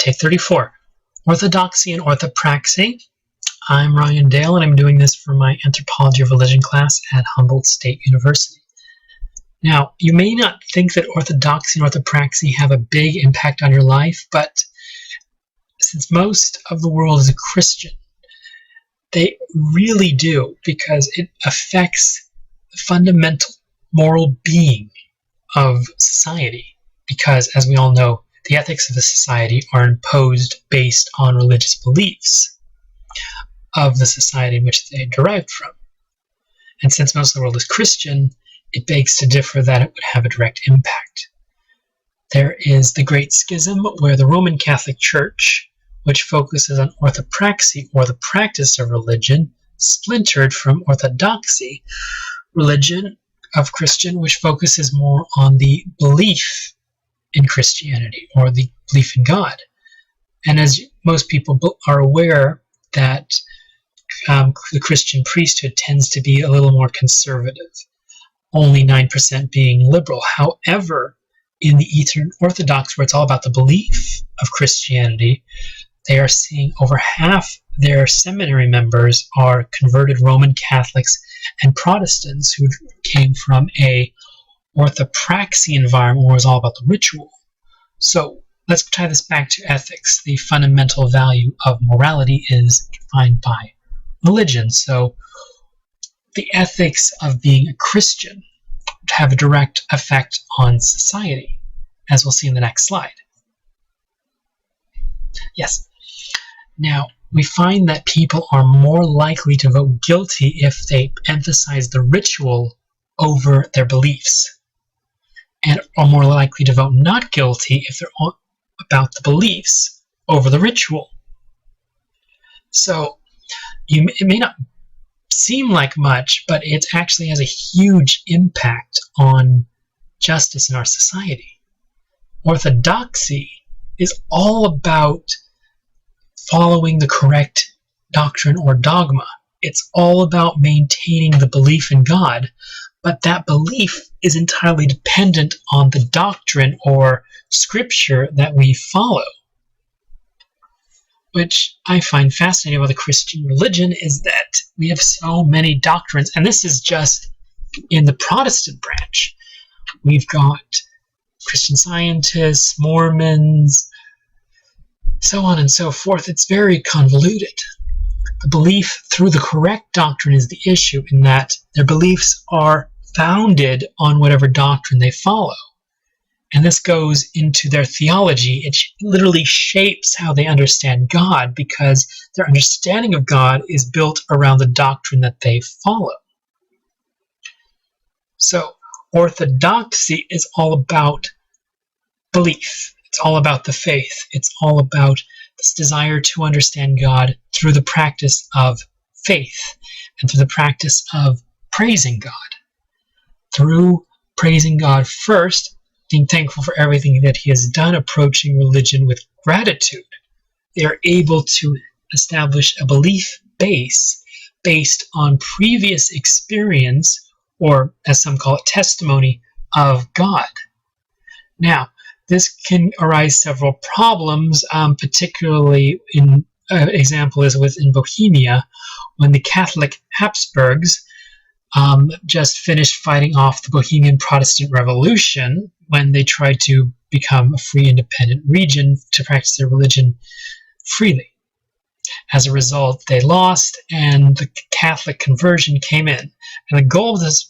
Okay, 34. Orthodoxy and Orthopraxy. I'm Ryan Dale, and I'm doing this for my Anthropology of Religion class at Humboldt State University. Now, you may not think that Orthodoxy and Orthopraxy have a big impact on your life, but since most of the world is a Christian, they really do, because it affects the fundamental moral being of society. Because, as we all know, the ethics of the society are imposed based on religious beliefs of the society in which they derived from. And since most of the world is Christian, it begs to differ that it would have a direct impact. There is the Great Schism, where the Roman Catholic Church, which focuses on orthopraxy, or the practice of religion, splintered from orthodoxy, religion of Christian, which focuses more on the belief in Christianity, or the belief in God. And as most people are aware, that the Christian priesthood tends to be a little more conservative, only 9% being liberal. However, in the Eastern Orthodox, where it's all about the belief of Christianity, they are seeing over half their seminary members are converted Roman Catholics and Protestants who came from a orthopraxy environment where it was all about the ritual. So let's tie this back to ethics. The fundamental value of morality is defined by religion. So the ethics of being a Christian have a direct effect on society, as we'll see in the next slide. Yes. Now, we find that people are more likely to vote guilty if they emphasize the ritual over their beliefs, and are more likely to vote not guilty if they're all about the beliefs over the ritual. So, it may not seem like much, but it actually has a huge impact on justice in our society. Orthodoxy is all about following the correct doctrine or dogma. It's all about maintaining the belief in God, but that belief is entirely dependent on the doctrine or scripture that we follow. Which I find fascinating about the Christian religion is that we have so many doctrines, and this is just in the Protestant branch. We've got Christian Scientists, Mormons, so on and so forth. It's very convoluted. The belief through the correct doctrine is the issue, in that their beliefs are founded on whatever doctrine they follow. And this goes into their theology. It literally shapes how they understand God, because their understanding of God is built around the doctrine that they follow. So, orthodoxy is all about belief. It's all about the faith. It's all about this desire to understand God through the practice of faith and through the practice of praising God. Through praising God first, being thankful for everything that He has done, approaching religion with gratitude, they are able to establish a belief base based on previous experience, or as some call it, testimony of God. Now, this can arise several problems, particularly in example is within Bohemia, when the Catholic Habsburgs just finished fighting off the Bohemian Protestant Revolution when they tried to become a free independent region to practice their religion freely. As a result, they lost, and the Catholic conversion came in. And the goal of this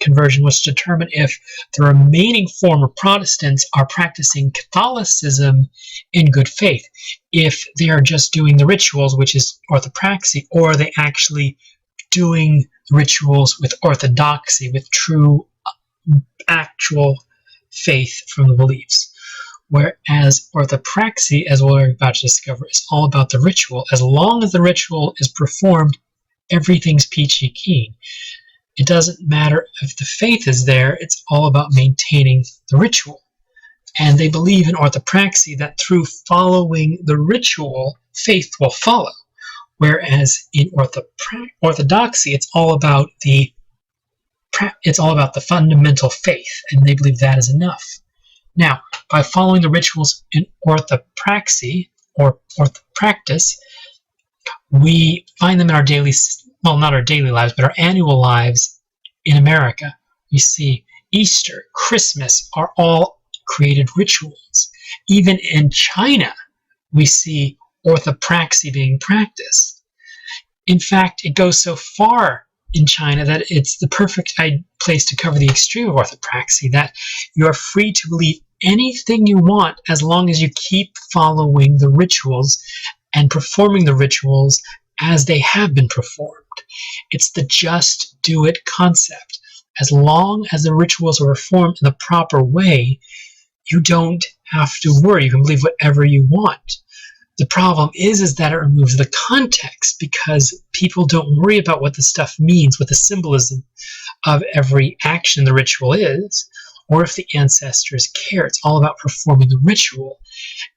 conversion was to determine if the remaining former Protestants are practicing Catholicism in good faith, if they are just doing the rituals, which is orthopraxy, or are they actually doing rituals with orthodoxy, with true, actual faith from the beliefs. Whereas orthopraxy, as we're about to discover, is all about the ritual. As long as the ritual is performed, everything's peachy keen. It doesn't matter if the faith is there, it's all about maintaining the ritual. And they believe in orthopraxy that through following the ritual, faith will follow. Whereas in orthodoxy, it's all about the fundamental faith, and they believe that is enough. Now, by following the rituals in orthopraxy, or orthopractice, we find them in our daily, well, not our daily lives, but our annual lives in America. You see, Easter, Christmas are all created rituals. Even in China, we see orthopraxy being practiced. In fact, it goes so far in China that it's the perfect place to cover the extreme of orthopraxy, that you're free to believe anything you want as long as you keep following the rituals and performing the rituals as they have been performed. It's the just do it concept. As long as the rituals are performed in the proper way, you don't have to worry. You can believe whatever you want. The problem is that it removes the context, because people don't worry about what the stuff means, what the symbolism of every action the ritual is, or if the ancestors care. It's all about performing the ritual.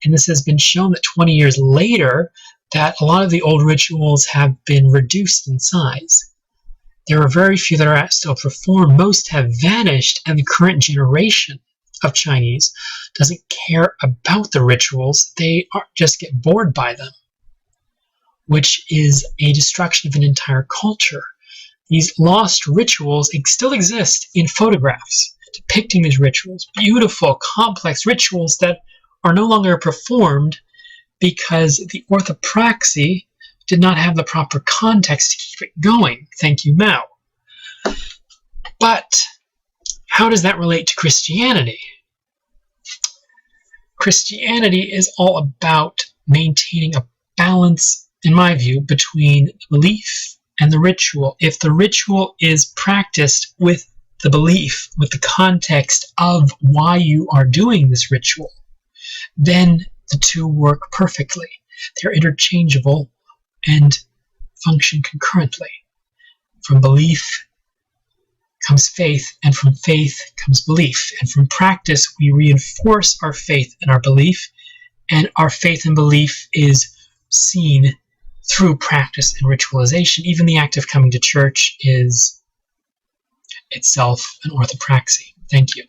And this has been shown that 20 years later, that a lot of the old rituals have been reduced in size. There are very few that are still performed. Most have vanished, and the current generation of Chinese doesn't care about the rituals. They just get bored by them, which is a destruction of an entire culture. These lost rituals still exist in photographs depicting these rituals, beautiful, complex rituals that are no longer performed because the orthopraxy did not have the proper context to keep it going. Thank you, Mao. But how does that relate to Christianity? Christianity is all about maintaining a balance, in my view, between belief and the ritual. If the ritual is practiced with the belief, with the context of why you are doing this ritual, then the two work perfectly. They're interchangeable and function concurrently. From belief comes faith, and from faith comes belief. And from practice, we reinforce our faith and our belief, and our faith and belief is seen through practice and ritualization. Even the act of coming to church is itself an orthopraxy. Thank you.